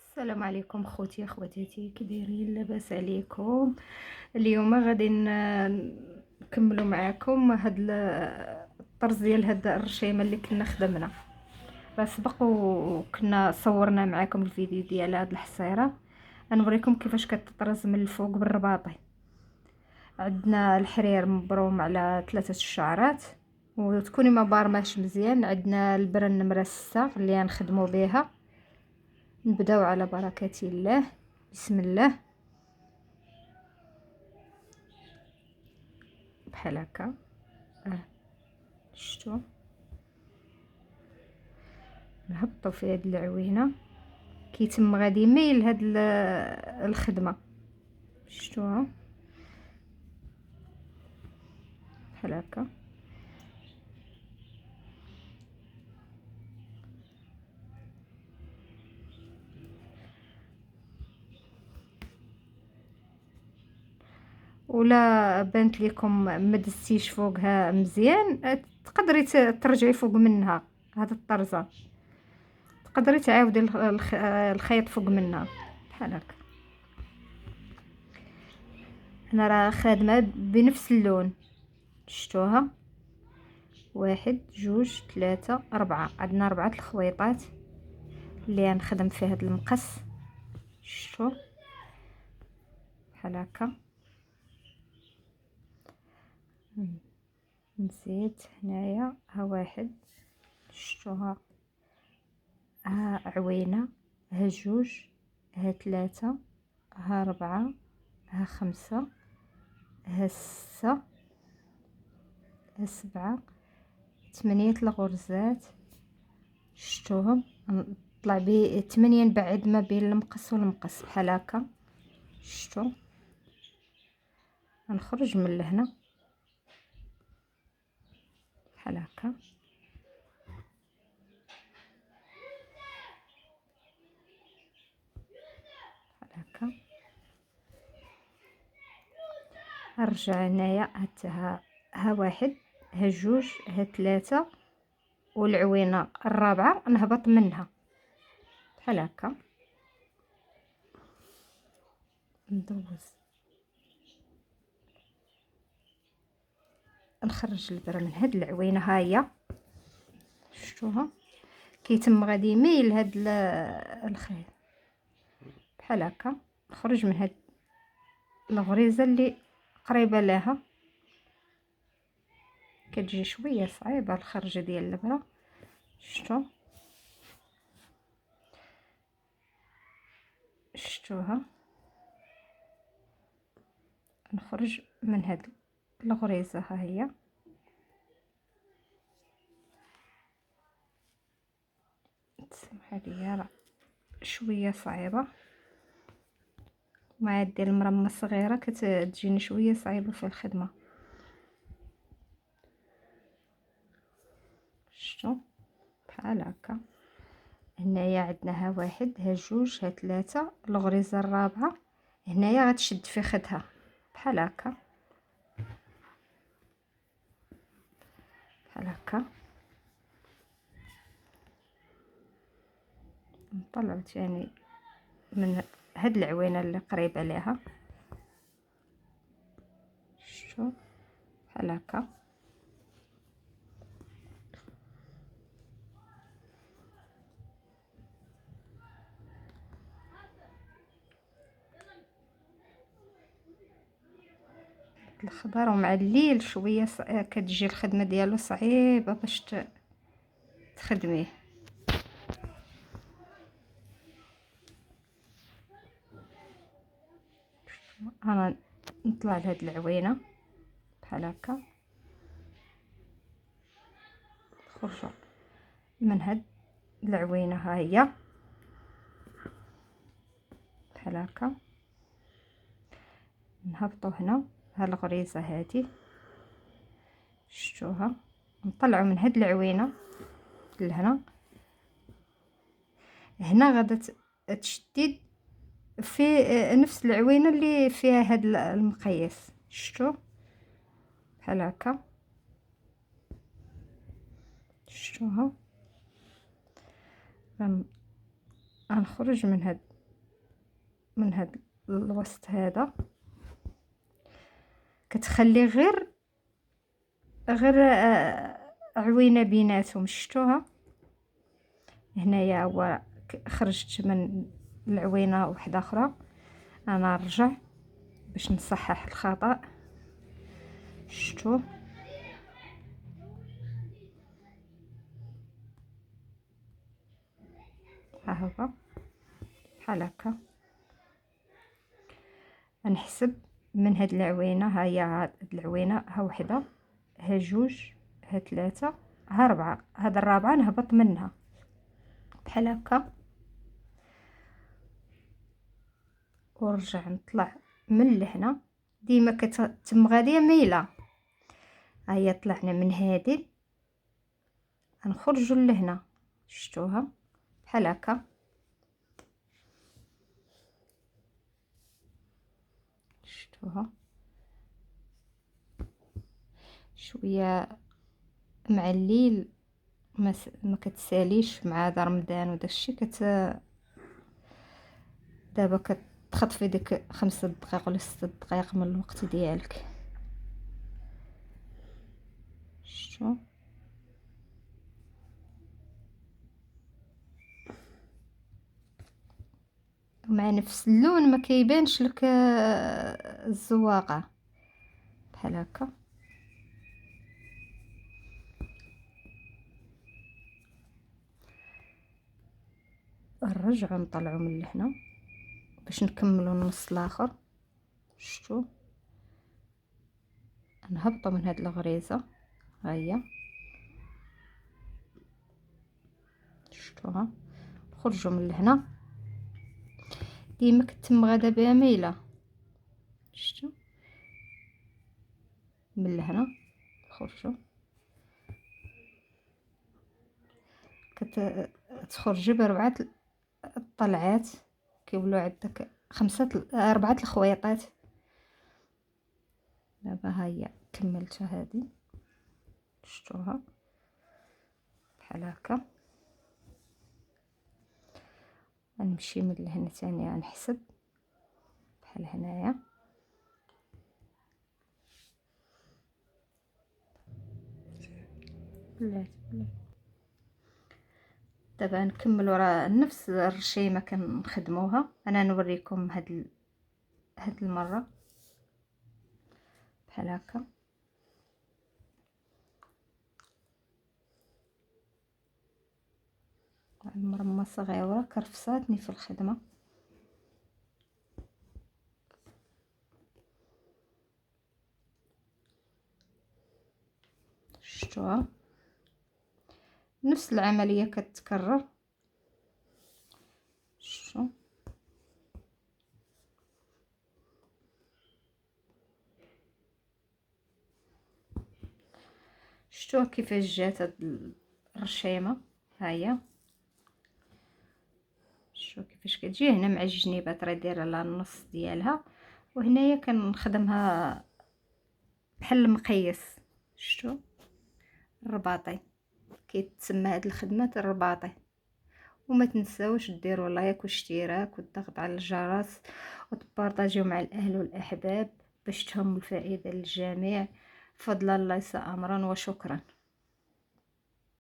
السلام عليكم خوتي اخواتاتي، كي دايرين؟ لاباس عليكم؟ اليوم غادي نكملوا معكم هاد الطرز ديال هاد الرشيمه اللي كنا خدمنا. راه سبق وكنا صورنا معكم الفيديو ديال هاد الحصيره. غنوريكم كيفاش كتطرز من الفوق بالرباطي. عندنا الحرير مبروم على 3 شعرات، وتكوني ما بارماش مزيان. عندنا البره النمره 6 اللي غنخدموا بها. نبداو على بركة الله. بسم الله. بحال هكا. شفتوا؟ نهبطوا في هاد العوينه كيتم غادي يميل هاد الخدمه. شفتوها؟ بحال هكا. ولا بانت لكم ما دزتيش فوقها مزيان، تقدري ترجعي فوق منها. هاد الطرزه تقدري تعاودي الخيط فوق منها بحال هكا. انا راه خادمه بنفس اللون. شفتوها؟ 1 2 3 4. عندنا 4 الخويطات اللي غنخدم في هذا المقص. شفتوا؟ بحال هكا. نزيد هنايا ها 1. شفتوها؟ ها عوينه، ها 2، ها 3، ها 4، ها 5، ها 6، ها 7، 8 الغرزات. شفتوهم؟ نطلع ب 8 نبعد ما بين المقص والمقص بحال هكا. شفتوا؟ غنخرج من لهنا بحال هكا. بحال هكا. نرجع هنايا حتى ها 1، ها 2، ها 3، والعوينه الرابعه نهبط منها بحال هكا. ندوز، نخرج البره من هاد العوينه. ها هي. شفتوها؟ كيتم غادي يميل هاد الخيط بحال هكا. نخرج من هاد الغريزه اللي قريبه لها. كتجي شويه صعيبه الخرجه ديال الابره. شفتوا؟ شفتوها؟ نخرج من هاد الغريزه. ها هي. تسمحوا لي راه شويه صعيبه، مع ديال المرمى صغيره كتجيني شويه صعيبه في الخدمه. شفتوا؟ بحال هكا. هنايا عندنا ها 1، ها 2، ها 3، الغريزه الرابعه هنايا غتشد في خدها بحال هكا. بحال هكا. نطلعو تاني من هاد العوينه اللي قريبه ليها. شفتوا؟ بحال هكا. الخضر ومع الليل شويه كتجي الخدمه ديالو صعيبه باش تخدميه. انا نطلع لهاد العوينه بحال هكا. خرجوا من هاد العوينه. ها هي بحال هكا. نهبطوا هنا ها الغريزه هادي. شفتوها؟ نطلعوا من هاد العوينه لهنا. هنا غادا تشديد في نفس العوينه اللي فيها هاد المقياس. شفتوا؟ بحال هكا. شفتوها؟ غنخرج من هاد من هاد الوسط هذا، كتخلي غير عوينه بيناتهم. شفتوها هنايا؟ هو خرجت من العوينه واحده اخرى، انا نرجع باش نصحح الخطا. شفتوا؟ ها هو بحال هكا. نحسب من هاد العوينه، ها هي هاد العوينه، ها وحده، ها جوج، ها ثلاثه، ها ربعه، هاد الرابعه نهبط منها بحال هكا، ونرجع نطلع من لهنا. ديما كتتم غاديه ميله. ها هي طلعنا من هادي، غنخرجوا لهنا. شفتوها بحال هكا. شفتوها شويه مع الليل ما كتساليش مع هذا رمضان وداكشي. دابا كتخطفي ديك 5 دقائق ولا 6 دقائق من الوقت ديالك. شتو؟ مع نفس اللون ما كيبانش لك الزواقه بحال هكا. نرجعوا نطلعوا من لهنا باش نكملوا النص الاخر. شتو؟ نهبطوا من هاد الغريزه، ها هي. شفتوها؟ خرجوا من لهنا. ديما كتم غادا بها ميله. شتو؟ من لهنا خرجوا، كتخرجي ب4 الطلعات، كيولوا عندك 4 الخويطات. دابا ها هي كملت هذه. شفتوها بحال هكا. غنمشي من لهنا ثاني، غنحسب بحال هنايا. بلاتي دابا نكملوا راه نفس الرشيمه كنخدموها. انا نوريكم هاد المره بحال هكا. المرمى صغيره كرفصاتني في الخدمه. شفتوها؟ نفس العمليه كتكرر. شفتوها كيفاش جات هاد الرشيمه؟ ها هي. شوفوا كيفاش كتجي هنا مع الجنيبات، راه دايره لها النص ديالها، وهنايا كنخدمها بحال المقياس. شفتوا؟ الرباطي كيتسمى هاد الخدمه الرباطي. وما تنساوش ديروا لايك واشتراك والضغط على الجرس، وتبارطاجيو مع الاهل والاحباب باش تهم الفائده للجميع. فضلا ليس امرا، وشكرا.